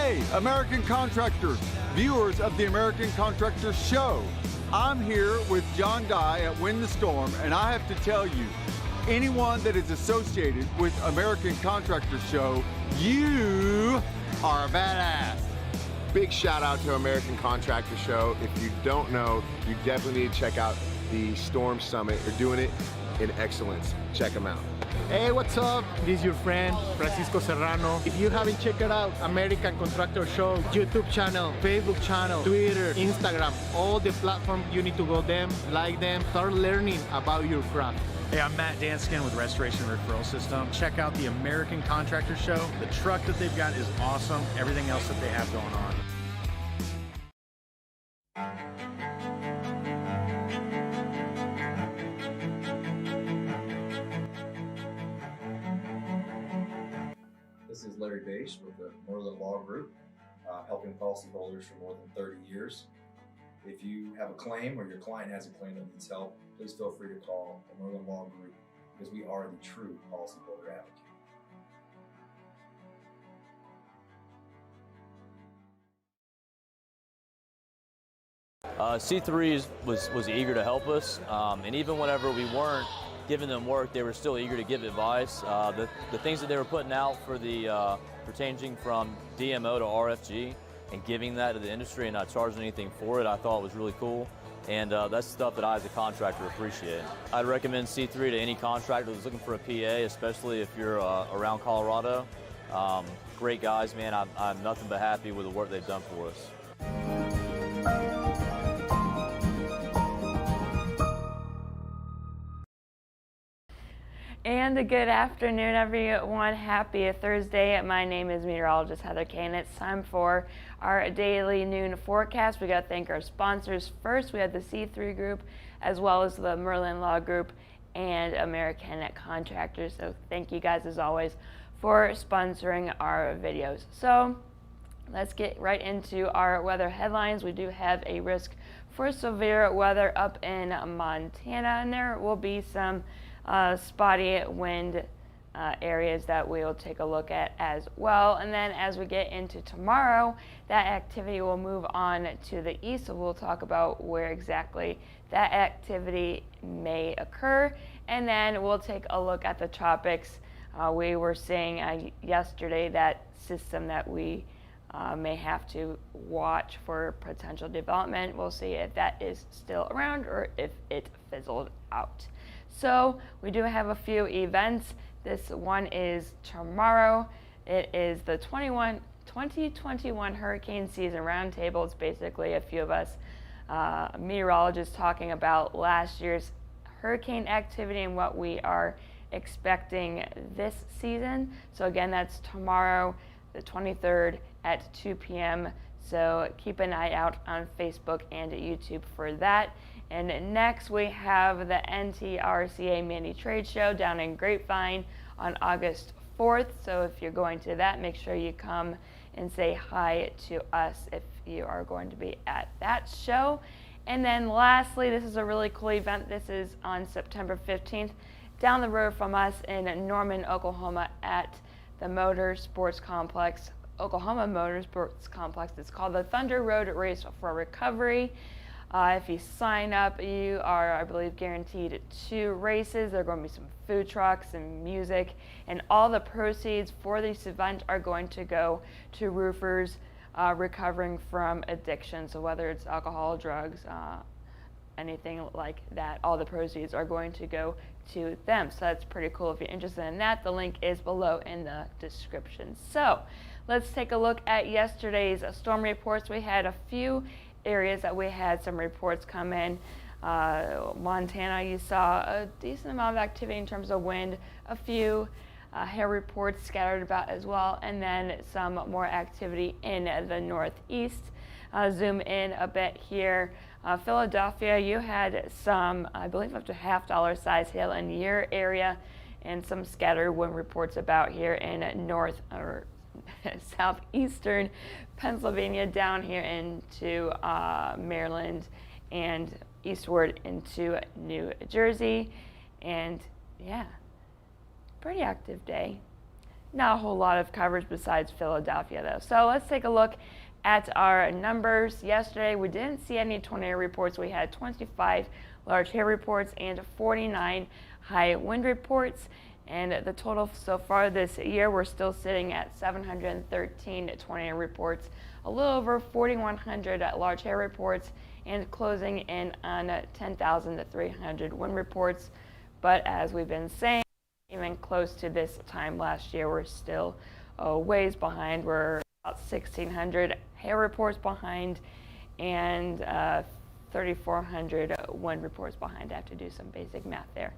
Hey, American contractors, viewers of the American Contractor Show. I'm here with John Dye at Win the Storm, and I have to tell you, anyone that is associated with American Contractor Show, you are a badass. Big shout out to American Contractor Show. If you don't know, you definitely need to check out the Storm Summit. They're doing it in excellence. Check them out. Hey, what's up? This is your friend, Francisco Serrano. If you haven't checked it out, American Contractor Show, YouTube channel, Facebook channel, Twitter, Instagram, all the platforms, you need to go them, like them, start learning about your craft. Hey, I'm Matt Danskin with Restoration Referral System. Check out the American Contractor Show. The truck that they've got is awesome. Everything else that they have going on. This is Larry Bache with the Merlin Law Group, helping policyholders for more than 30 years. If you have a claim or your client has a claim that needs help, please feel free to call the Merlin Law Group because we are the true policyholder advocate. C3 was eager to help us, and even whenever we weren't giving them work, they were still eager to give advice. The things that they were putting out for the for changing from DMO to RFG and giving that to the industry and not charging anything for it, I thought was really cool. And that's stuff that I as a contractor appreciate. I'd recommend C3 to any contractor that's looking for a PA, especially if you're around Colorado. Great guys, man. I'm nothing but happy with the work they've done for us. And a good afternoon, everyone. Happy Thursday. My name is meteorologist Heather Kane. It's time for our daily noon forecast. We got to thank our sponsors first. We have the C3 Group, as well as the Merlin Law Group and American Contractors. So thank you guys, as always, for sponsoring our videos. So let's get right into our weather headlines. We do have a risk for severe weather up in Montana, and there will be some spotty wind areas that we'll take a look at as well. And then as we get into tomorrow, that activity will move on to the east, so we'll talk about where exactly that activity may occur. And then we'll take a look at the tropics. We were seeing yesterday that system that we may have to watch for potential development. We'll see if that is still around or if it fizzled out. So we do have a few events. This one is tomorrow. It is the 2021 Hurricane Season Roundtable. It's basically a few of us meteorologists talking about last year's hurricane activity and what we are expecting this season. So again, that's tomorrow, the 23rd at 2 p.m. So keep an eye out on Facebook and YouTube for that. And next we have the NTRCA Mini Trade Show down in Grapevine on August 4th. So if you're going to that, make sure you come and say hi to us if you are going to be at that show. And then lastly, this is a really cool event. This is on September 15th down the road from us in Norman, Oklahoma at the Motorsports Complex, Oklahoma Motorsports Complex. It's called the Thunder Road Race for Recovery. If you sign up, you are, I believe, guaranteed 2 races. There are going to be some food trucks and music, and all the proceeds for this event are going to go to roofers recovering from addiction. So whether it's alcohol, drugs, anything like that, all the proceeds are going to go to them. So that's pretty cool. If you're interested in that, the link is below in the description. So let's take a look at yesterday's storm reports. We had a few areas that we had some reports come in. Montana, you saw a decent amount of activity in terms of wind, a few hail reports scattered about as well, and then some more activity in the northeast. Zoom in a bit here. Philadelphia, you had some, I believe, up to $half size hail in your area, and some scattered wind reports about here in north or southeastern Pennsylvania down here into Maryland and eastward into New Jersey. And yeah, pretty active day. Not a whole lot of coverage besides Philadelphia though. So let's take a look at our numbers. Yesterday we didn't see any tornado reports. We had 25 large hail reports and 49 high wind reports. And the total so far this year, we're still sitting at 713 tornado reports, a little over 4,100 large hail reports, and closing in on 10,300 wind reports. But as we've been saying, even close to this time last year, we're still ways behind. We're about 1,600 hail reports behind and 3,400 wind reports behind. I have to do some basic math there.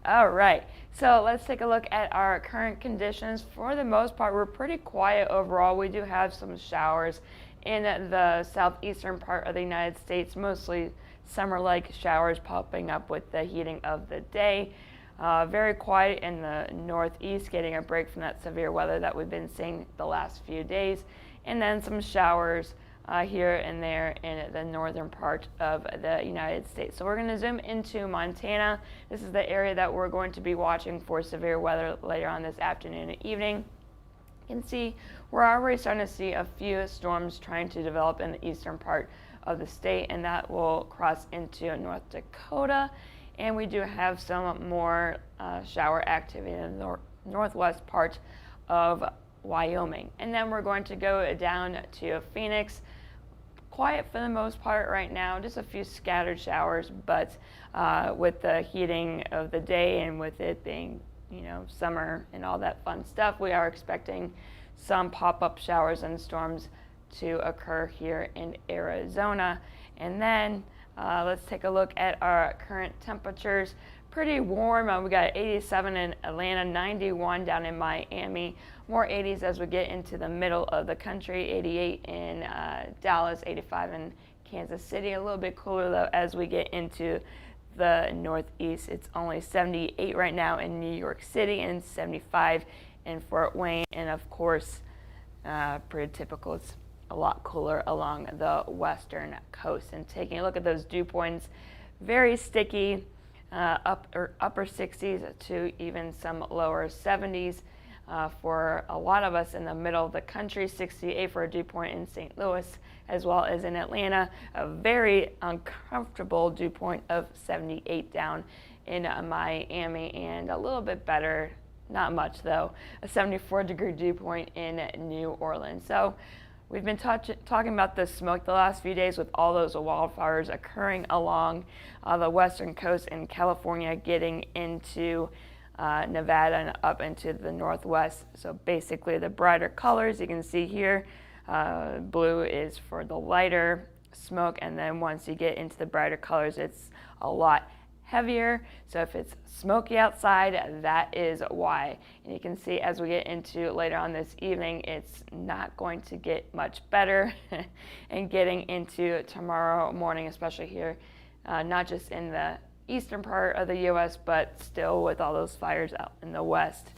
All right, so let's take a look at our current conditions. For the most part, we're pretty quiet overall. We do have some showers in the southeastern part of the United States, mostly summer-like showers popping up with the heating of the day. Very quiet in the northeast, getting a break from that severe weather that we've been seeing the last few days. And then some showers here and there in the northern part of the United States. So we're going to zoom into Montana. This is the area that we're going to be watching for severe weather later on this afternoon and evening. You can see we're already starting to see a few storms trying to develop in the eastern part of the state, and that will cross into North Dakota. And we do have some more shower activity in the northwest part of Wyoming. And then we're going to go down to Phoenix. Quiet for the most part right now, just a few scattered showers, but with the heating of the day and with it being, summer and all that fun stuff, we are expecting some pop-up showers and storms to occur here in Arizona. And then let's take a look at our current temperatures. Pretty warm. We got 87 in Atlanta, 91 down in Miami, more 80s as we get into the middle of the country, 88 in Dallas, 85 in Kansas City. A little bit cooler though as we get into the northeast. It's only 78 right now in New York City and 75 in Fort Wayne. And of course, pretty typical, it's a lot cooler along the western coast. And taking a look at those dew points, very sticky. Upper 60s to even some lower 70s for a lot of us in the middle of the country. 68 for a dew point in St. Louis as well as in Atlanta. A very uncomfortable dew point of 78 down in Miami, and a little bit better, not much though, a 74-degree dew point in New Orleans. So we've been talking about the smoke the last few days with all those wildfires occurring along the western coast in California, getting into Nevada and up into the northwest. So basically the brighter colors you can see here, blue is for the lighter smoke, and then once you get into the brighter colors, it's a lot heavier. So if it's smoky outside, that is why. And you can see as we get into later on this evening, it's not going to get much better. And getting into tomorrow morning, especially here, not just in the eastern part of the U.S., but still with all those fires out in the west,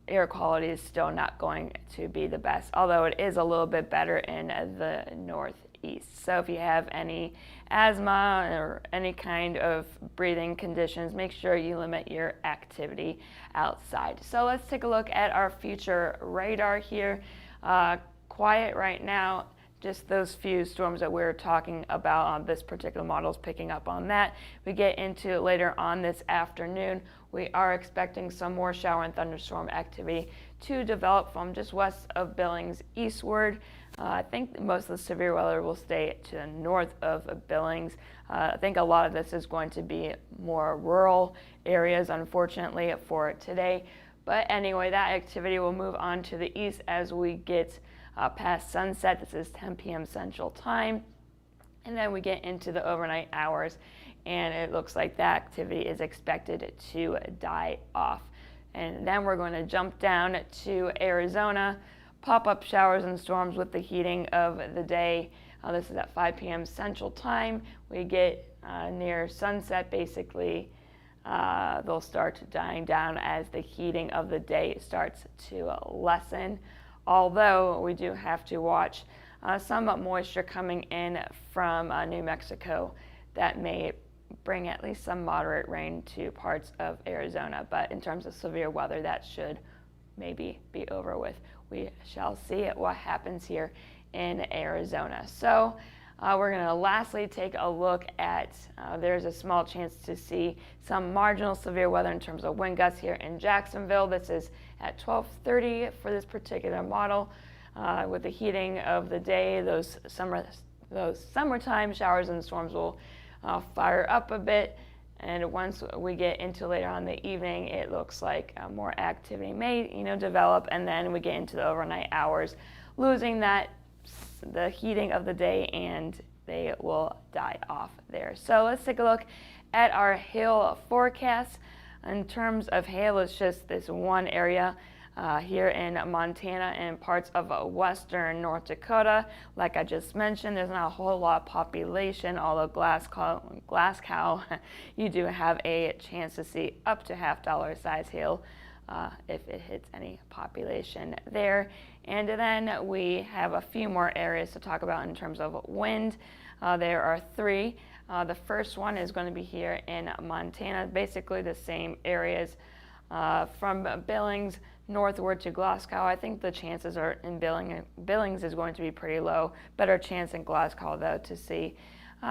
air quality is still not going to be the best, although it is a little bit better in the northeast. So if you have any asthma or any kind of breathing conditions, make sure you limit your activity outside. So let's take a look at our future radar here. Quiet right now, just those few storms that we're talking about on this particular model is picking up on that. We get into later on this afternoon, we are expecting some more shower and thunderstorm activity to develop from just west of Billings eastward. I think most of the severe weather will stay to the north of Billings. I think a lot of this is going to be more rural areas, unfortunately, for today. But anyway, that activity will move on to the east as we get past sunset. This is 10 p.m. Central Time. And then we get into the overnight hours, and it looks like that activity is expected to die off. And then we're going to jump down to Arizona. Pop-up showers and storms with the heating of the day. This is at 5 p.m. Central Time. We get near sunset, basically. They'll start dying down as the heating of the day starts to lessen. Although we do have to watch some moisture coming in from New Mexico that may bring at least some moderate rain to parts of Arizona. But in terms of severe weather, that should maybe be over with. We shall see what happens here in Arizona. So we're going to lastly take a look at, there's a small chance to see some marginal severe weather in terms of wind gusts here in Jacksonville. This is at 12:30 for this particular model. With the heating of the day, those summertime showers and storms will fire up a bit. And once we get into later on in the evening, it looks like more activity may, develop, and then we get into the overnight hours, losing the heating of the day, and they will die off there. So let's take a look at our hail forecast. In terms of hail, it's just this one area here in Montana and parts of western North Dakota. Like I just mentioned, there's not a whole lot of population, although Glasgow, you do have a chance to see up to $half size hail if it hits any population there. And then we have a few more areas to talk about in terms of wind. There are three. The first one is going to be here in Montana, basically the same areas from Billings northward to Glasgow. I think the chances are in Billings is going to be pretty low. Better chance in Glasgow, though, to see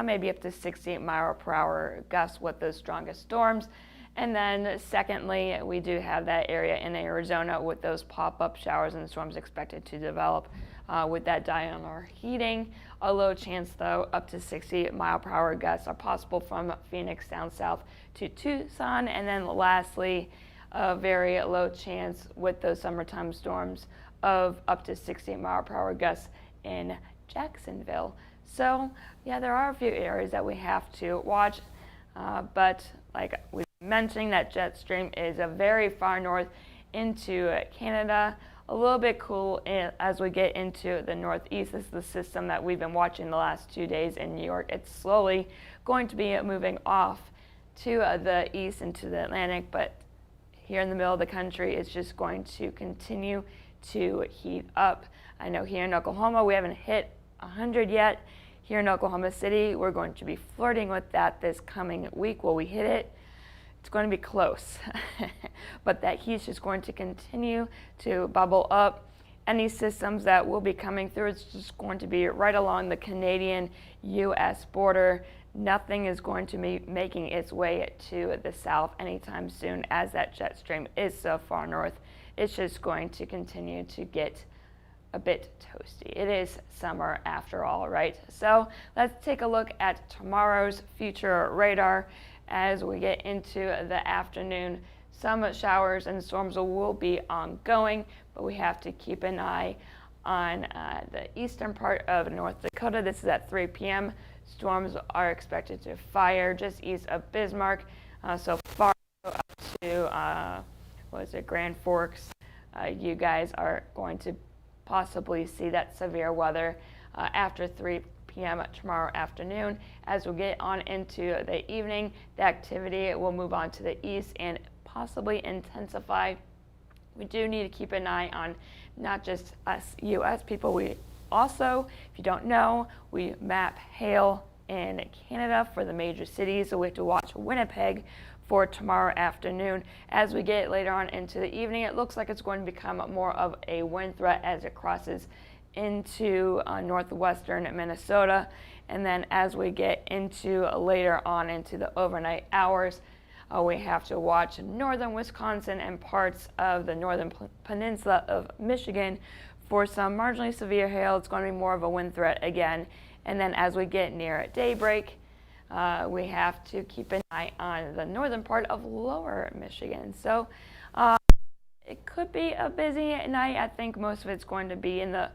maybe up to 60-mile-per-hour gusts with the strongest storms. And then secondly, we do have that area in Arizona with those pop-up showers and storms expected to develop with that diurnal heating. A low chance, though, up to 60-mile-per-hour gusts are possible from Phoenix down south to Tucson. And then lastly, a very low chance with those summertime storms of up to 60-mile-per-hour gusts in Jacksonville. So yeah, there are a few areas that we have to watch, but like we mentioned, that jet stream is very far north into Canada. A little bit cool as we get into the northeast. This is the system that we've been watching the last 2 days in New York. It's slowly going to be moving off to the east into the Atlantic, but here in the middle of the country, it's just going to continue to heat up. I know here in Oklahoma, we haven't hit 100 yet. Here in Oklahoma City, we're going to be flirting with that this coming week. Will we hit it? It's going to be close. But that heat's just going to continue to bubble up. Any systems that will be coming through, it's just going to be right along the Canadian-U.S. border. Nothing is going to be making its way to the south anytime soon, as that jet stream is so far north. It's just going to continue to get a bit toasty. It is summer after all, right? So let's take a look at tomorrow's future radar as we get into the afternoon. Some showers and storms will be ongoing, but we have to keep an eye on the eastern part of North Dakota. This is at 3 p.m. Storms are expected to fire just east of Bismarck, so far up to Grand Forks. You guys are going to possibly see that severe weather after 3 p.m. tomorrow afternoon. As we get on into the evening, the activity will move on to the east and possibly intensify. We do need to keep an eye on not just us U.S. people. We also, if you don't know, we map hail in Canada for the major cities, so we have to watch Winnipeg for tomorrow afternoon. As we get later on into the evening, it looks like it's going to become more of a wind threat as it crosses into northwestern Minnesota. And then as we get into later on into the overnight hours, we have to watch northern Wisconsin and parts of the northern peninsula of Michigan for some marginally severe hail. It's going to be more of a wind threat again. And then as we get near daybreak, we have to keep an eye on the northern part of lower Michigan. So it could be a busy night. I think most of it's going to be in the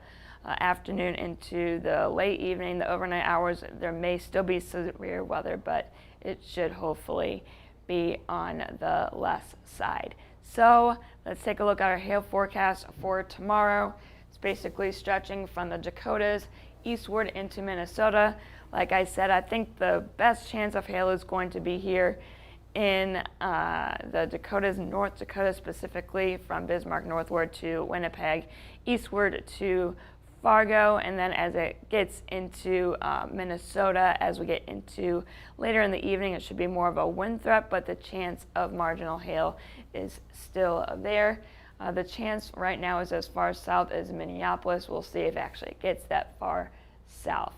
afternoon into the late evening, the overnight hours. There may still be severe weather, but it should hopefully be on the less side. So let's take a look at our hail forecast for tomorrow. It's basically stretching from the Dakotas eastward into Minnesota. Like I said, I think the best chance of hail is going to be here in the Dakotas, North Dakota specifically, from Bismarck northward to Winnipeg, eastward to Fargo, and then as it gets into Minnesota, as we get into later in the evening, it should be more of a wind threat, but the chance of marginal hail is still there. The chance right now is as far south as Minneapolis. We'll see if actually it gets that far south.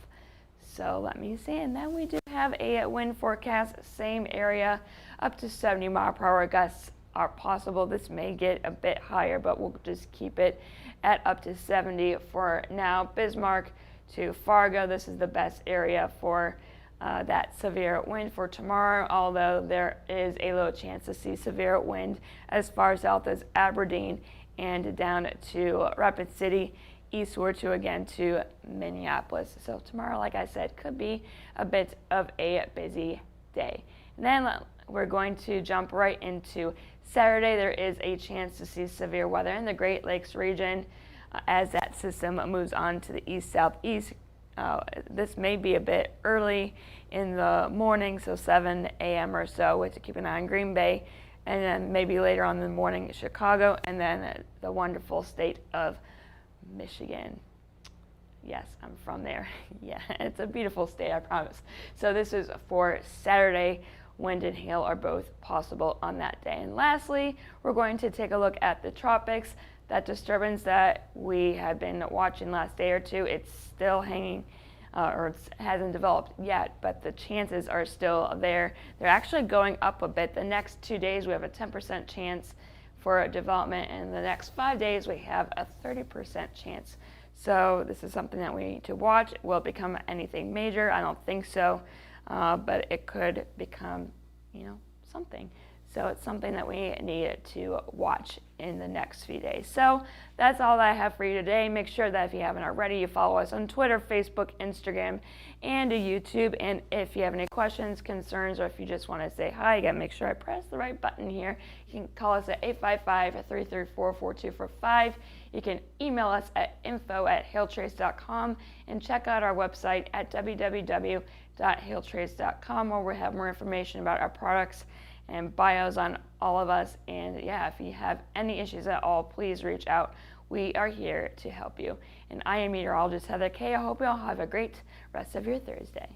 So let me see, and then we do have a wind forecast, same area, up to 70-mile-per-hour gusts are possible. This may get a bit higher, but we'll just keep it at up to 70 for now. Bismarck to Fargo, this is the best area for that severe wind for tomorrow, although there is a low chance to see severe wind as far south as Aberdeen and down to Rapid City, eastward to again to Minneapolis. So tomorrow, like I said, could be a bit of a busy day. And then we're going to jump right into Saturday. There is a chance to see severe weather in the Great Lakes region as that system moves on to the east-southeast. This may be a bit early in the morning, so 7 a.m. or so, with to keep an eye on Green Bay, and then maybe later on in the morning Chicago, and then the wonderful state of Michigan. Yes, I'm from there. Yeah, it's a beautiful state, I promise. So this is for Saturday. Wind and hail are both possible on that day. And lastly, we're going to take a look at the tropics. That disturbance that we had been watching last day or two, it's still hanging, or it hasn't developed yet, but the chances are still there. They're actually going up a bit. The next 2 days we have a 10% chance for development, and the next 5 days we have a 30% chance. So this is something that we need to watch. Will it become anything major? I don't think so, but it could become, something. So it's something that we need to watch in the next few days. So that's all that I have for you today. Make sure that if you haven't already, you follow us on Twitter, Facebook, Instagram, and YouTube. And if you have any questions, concerns, or if you just want to say hi, you got to make sure I press the right button here. You can call us at 855-334-4245. You can email us at info@hailtrace.com and check out our website at www.hailtrace.com, where we have more information about our products and bios on all of us. And yeah, if you have any issues at all, please reach out. We are here to help you. And I am meteorologist Heather Kay. I hope you all have a great rest of your Thursday.